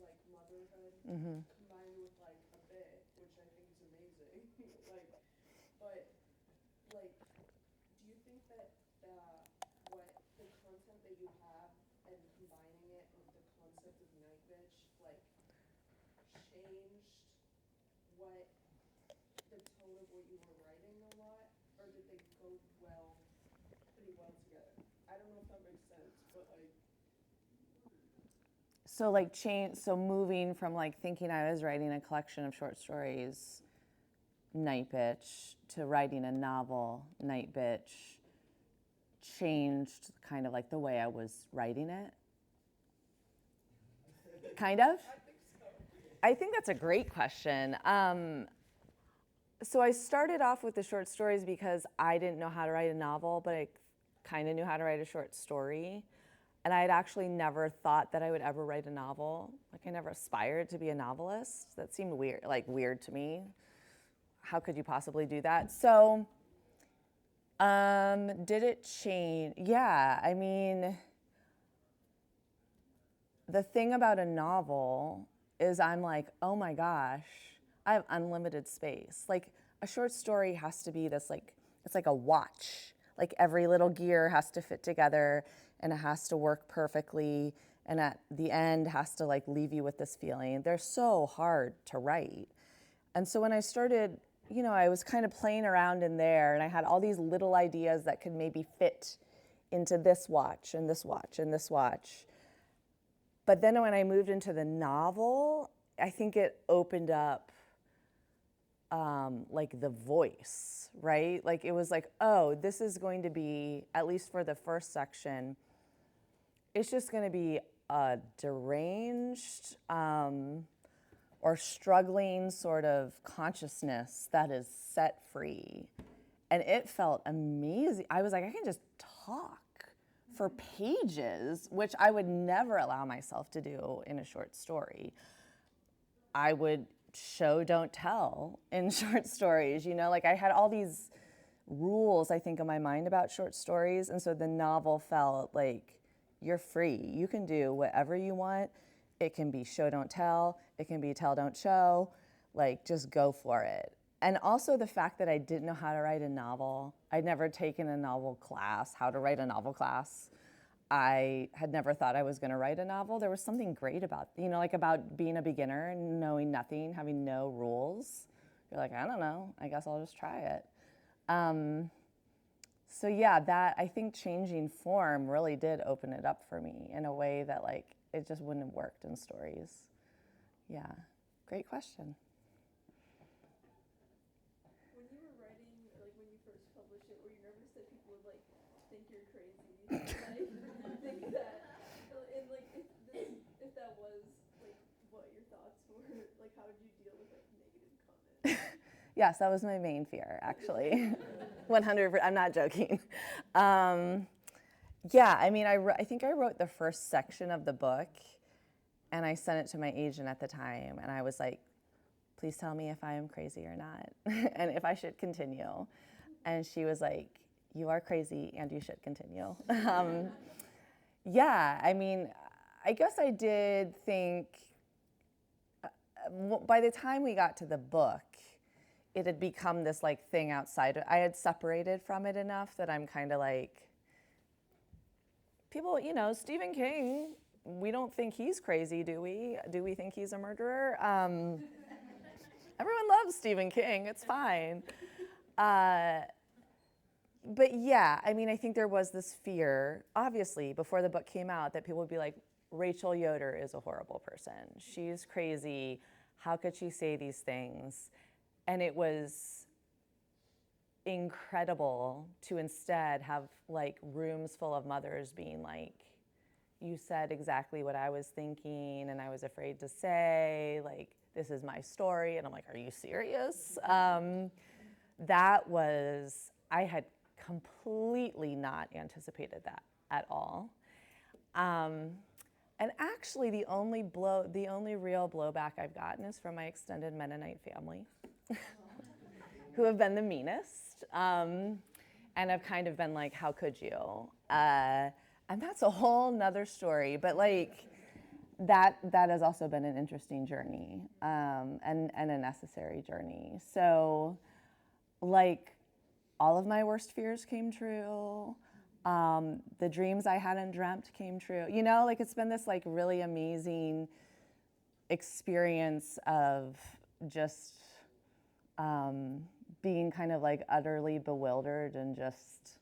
like motherhood, combined with like a bit, which I think is amazing. like, but, like, do you think that what the content that you have and combining it with the concept of Nightbitch, like, changed what the tone of what you were writing a lot, or did they go pretty well together? I don't know if that makes sense, but like. So so moving from like thinking I was writing a collection of short stories, Nightbitch, to writing a novel, Nightbitch, changed kind of like the way I was writing it. Kind of? I think so. I think that's a great question. So I started off with the short stories because I didn't know how to write a novel, but I kind of knew how to write a short story. And I had actually never thought that I would ever write a novel. Like I never aspired to be a novelist. That seemed weird to me. How could you possibly do that? So, did it change? Yeah, I mean, the thing about a novel is I'm like, oh my gosh, I have unlimited space. Like a short story has to be this like, it's like a watch. Like every little gear has to fit together and it has to work perfectly. And at the end has to like leave you with this feeling. They're so hard to write. And so when I started, I was kind of playing around in there and I had all these little ideas that could maybe fit into this watch and this watch and this watch. But then when I moved into the novel, I think it opened up like the voice, right? Like it was like, oh, this is going to be, at least for the first section, it's just going to be a deranged or struggling sort of consciousness that is set free. And it felt amazing. I was like, I can just talk for pages, which I would never allow myself to do in a short story. I would show, don't tell in short stories, like I had all these rules, I think, in my mind about short stories. And so the novel felt like you're free. You can do whatever you want. It can be show, don't tell. It can be tell, don't show. Like, just go for it. And also the fact that I didn't know how to write a novel. I'd never taken a novel class, how to write a novel class. I had never thought I was going to write a novel. There was something great about, like about being a beginner and knowing nothing, having no rules. You're like, I don't know. I guess I'll just try it. So yeah, that I think changing form really did open it up for me in a way that like it just wouldn't have worked in stories. Yeah, great question. When you were writing, or like when you first published it, were you nervous that people would like think you're crazy? Like think that, and like if that was like what your thoughts were, like how did you deal with like negative comments? Yes, that was my main fear, actually. 100%, I'm not joking. Yeah, I mean, I think I wrote the first section of the book, and I sent it to my agent at the time, and I was like, please tell me if I am crazy or not, and if I should continue. And she was like, you are crazy, and you should continue. Yeah, I mean, I guess I did think, by the time we got to the book, it had become this like thing outside. I had separated from it enough that I'm kind of like, people, you know, Stephen King, we don't think he's crazy, do we? Do we think he's a murderer? Everyone loves Stephen King, it's fine. But yeah, I mean, I think there was this fear, obviously, before the book came out, that people would be like, Rachel Yoder is a horrible person. She's crazy. How could she say these things? And it was incredible to instead have like rooms full of mothers being like, you said exactly what I was thinking and I was afraid to say, like, this is my story. And I'm like, are you serious? That was, I had completely not anticipated that at all. And actually the only real blowback I've gotten is from my extended Mennonite family, who have been the meanest, and have kind of been like, how could you? And that's a whole nother story, but like, that has also been an interesting journey, and a necessary journey. So, like, all of my worst fears came true. The dreams I hadn't dreamt came true. You know, like, it's been this like really amazing experience of just being kind of like utterly bewildered and just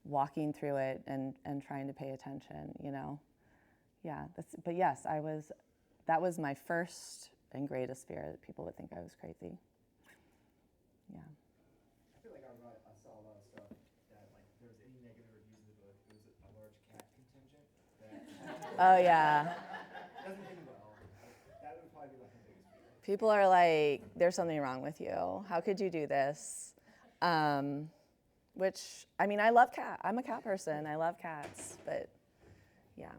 walking through it and trying to pay attention, you know? Yeah, but yes, that was my first and greatest fear, that people would think I was crazy. Yeah. I feel like I saw a lot of stuff that, like, if there was any negative reviews of the book, it was a large cat contingent that Oh yeah. doesn't end well. That would probably be like the biggest fear. People are like, there's something wrong with you. How could you do this? Which, I mean, I love cats. I'm a cat person. I love cats, but yeah.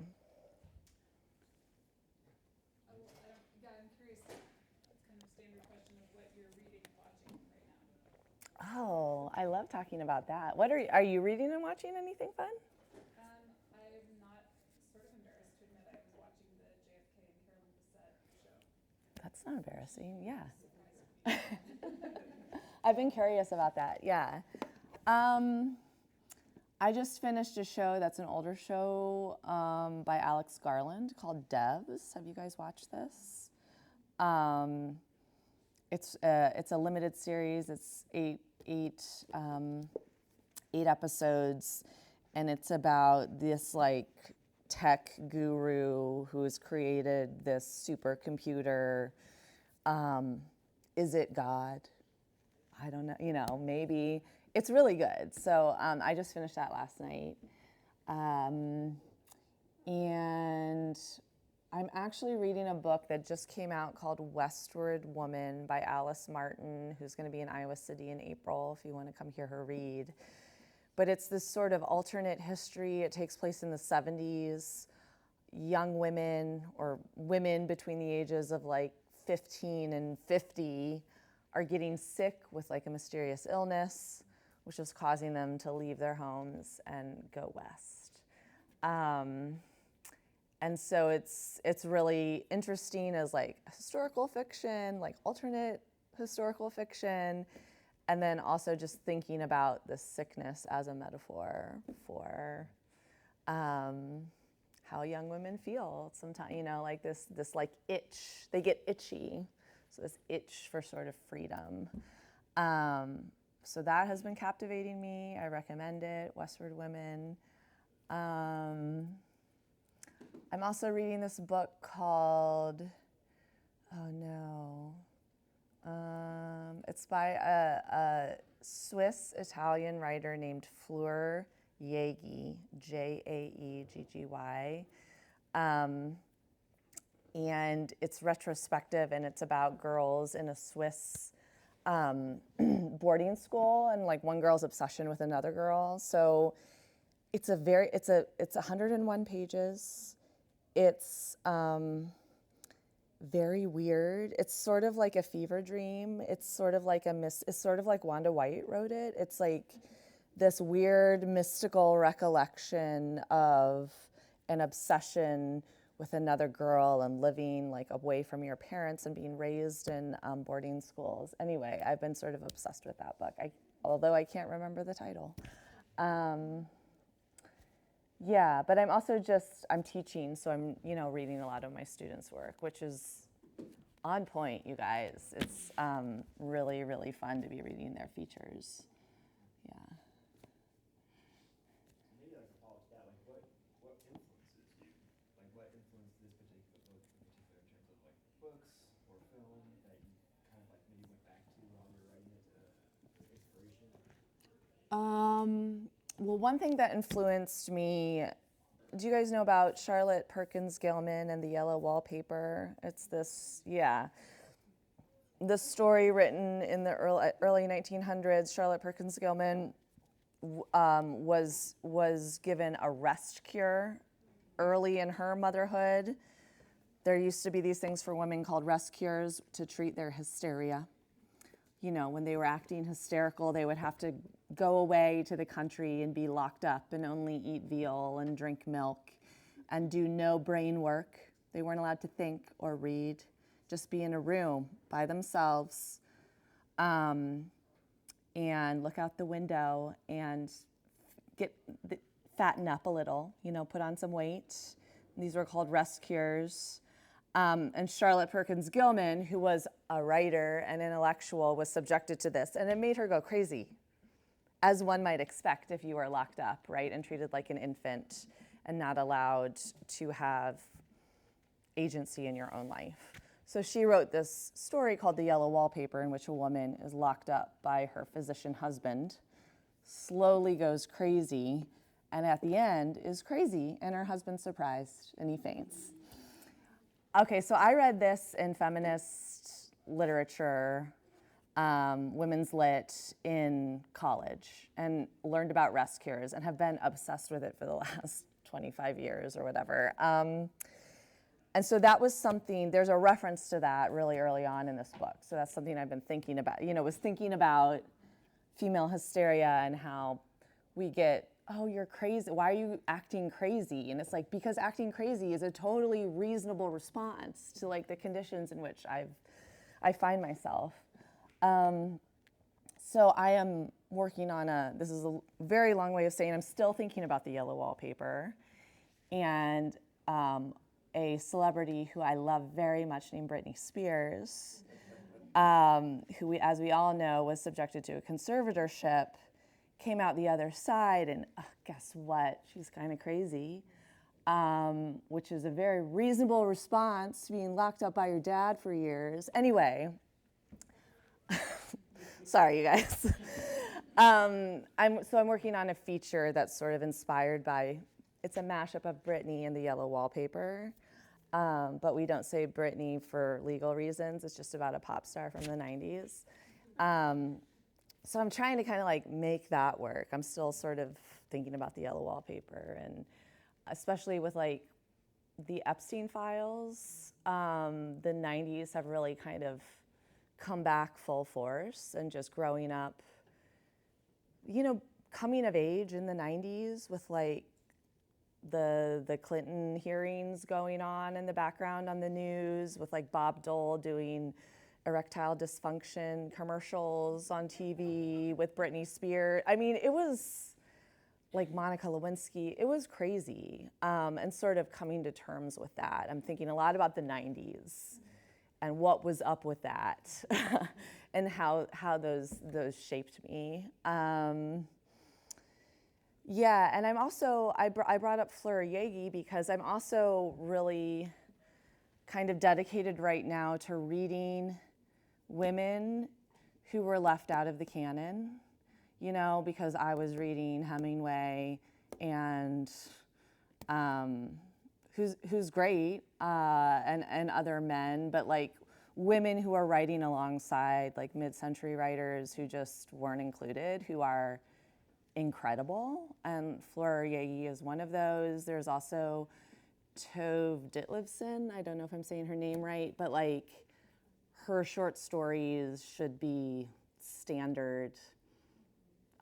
Yeah, I'm curious, it's kind of a standard question of what you're reading and watching right now. Oh, I love talking about that. What are you reading and watching anything fun? I'm not, sort of embarrassed to admit I was watching the JFK and Carolyn Bessette show. That's not embarrassing, yeah. I've been curious about that, yeah. I just finished a show that's an older show by Alex Garland called Devs. Have you guys watched this? It's a limited series. It's eight episodes, and it's about this like tech guru who's created this supercomputer. Is it God? I don't know, you know, maybe. It's really good. So I just finished that last night. And I'm actually reading a book that just came out called Westward Woman by Alice Martin, who's going to be in Iowa City in April if you want to come hear her read. But it's this sort of alternate history. It takes place in the 70s. Young women, or women between the ages of like 15 and 50, are getting sick with like a mysterious illness, which is causing them to leave their homes and go west. And so it's really interesting as like historical fiction, like alternate historical fiction, and then also just thinking about the sickness as a metaphor for how young women feel sometimes, you know, like this like itch, they get itchy. So this itch for sort of freedom. So that has been captivating me. I recommend it, Westward Women. I'm also reading this book called, it's by a Swiss-Italian writer named Fleur Jaeggy, Jaeggy. And it's retrospective, and it's about girls in a Swiss boarding school and like one girl's obsession with another girl. So it's 101 pages. It's very weird. It's sort of like a fever dream. It's sort of like Wanda White wrote it. It's like this weird mystical recollection of an obsession with another girl and living like away from your parents and being raised in boarding schools. Anyway, I've been sort of obsessed with that book, although I can't remember the title. Yeah, but I'm teaching, so I'm, reading a lot of my students' work, which is on point, you guys. It's really, really fun to be reading their features. Yeah. Maybe like a follow-up to that, like what influences you? Like what influenced this particular book in particular in terms of like books or film that you kind of like maybe went back to while you were writing it as inspiration? Well, one thing that influenced me, do you guys know about Charlotte Perkins Gilman and the Yellow Wallpaper? It's this, the story written in the early 1900s. Charlotte Perkins Gilman was given a rest cure early in her motherhood. There used to be these things for women called rest cures to treat their hysteria. When they were acting hysterical, they would have to go away to the country and be locked up and only eat veal and drink milk and do no brain work. They weren't allowed to think or read, just be in a room by themselves and look out the window and fatten up a little, put on some weight. These were called rest cures. And Charlotte Perkins Gilman, who was a writer and intellectual, was subjected to this, and it made her go crazy, as one might expect if you were locked up, right, and treated like an infant and not allowed to have agency in your own life. So she wrote this story called The Yellow Wallpaper, in which a woman is locked up by her physician husband, slowly goes crazy, and at the end is crazy, and her husband's surprised, and he faints. Okay, so I read this in feminist literature, women's lit in college, and learned about rest cures and have been obsessed with it for the last 25 years or whatever. And so that was something, there's a reference to that really early on in this book. So that's something I've been thinking about, was thinking about female hysteria and how we get, oh, you're crazy. Why are you acting crazy? And it's like, because acting crazy is a totally reasonable response to like the conditions in which I find myself. So I am working on this is a very long way of saying I'm still thinking about The Yellow Wallpaper. And a celebrity who I love very much named Britney Spears, who as we all know was subjected to a conservatorship, came out the other side, and guess what? She's kind of crazy, which is a very reasonable response to being locked up by your dad for years. Anyway, sorry, you guys. I'm working on a feature that's sort of inspired by, it's a mashup of Britney and The Yellow Wallpaper, but we don't say Britney for legal reasons. It's just about a pop star from the 90s. So I'm trying to kind of like make that work. I'm still sort of thinking about The Yellow Wallpaper, and especially with like the Epstein files, the 90s have really kind of come back full force, and just growing up, coming of age in the 90s with like the Clinton hearings going on in the background on the news, with like Bob Dole doing erectile dysfunction commercials on TV with Britney Spears. I mean, it was like Monica Lewinsky. It was crazy, and sort of coming to terms with that. I'm thinking a lot about the 90s and what was up with that and how those shaped me. Yeah, and I'm also, I brought up Fleur Jaeggi because I'm also really kind of dedicated right now to reading women who were left out of the canon, because I was reading Hemingway and who's great, and other men, but like women who are writing alongside like mid-century writers who just weren't included, who are incredible. And Flora Yagi is one of those. There's also Tove Ditlevsen. I don't know if I'm saying her name right, but like her short stories should be standard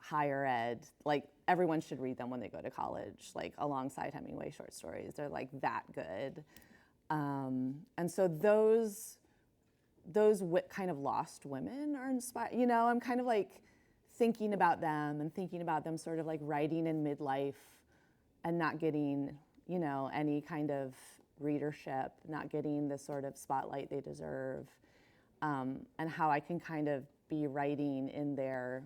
higher ed. Like everyone should read them when they go to college, like alongside Hemingway short stories. They're like that good. And so those kind of lost women are inspired. You know, I'm kind of like thinking about them and thinking about them sort of like writing in midlife and not getting, you know, any kind of readership, not getting the sort of spotlight they deserve, and how I can kind of be writing in their,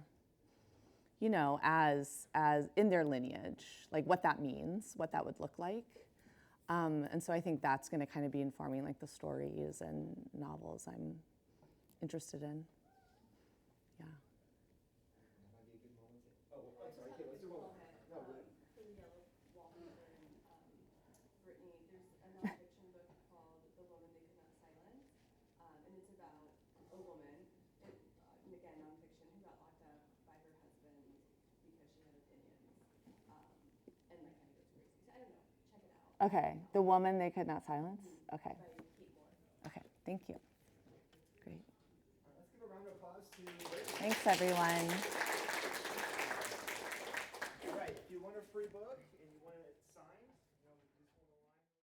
you know, as in their lineage, like what that means, what that would look like. And so I think that's going to kind of be informing like the stories and novels I'm interested in. Yeah. That might be a good moment to, oh, I'm sorry, okay, let's do one more. No, really. For the Yellow Wallpaper and Brittany, there's a nonfiction book called The Woman They Could Not Silence, and it's about a woman, and again nonfiction, who got locked up by her husband because she had opinions, and like kind of goes crazy. So I don't know, check it out. Okay, The Woman They Could Not Silence? Okay, By Kate Moore. okay, thank you. Great. All right, let's give a round of applause to Brittany. Thanks, everyone. All right, if you want a free book,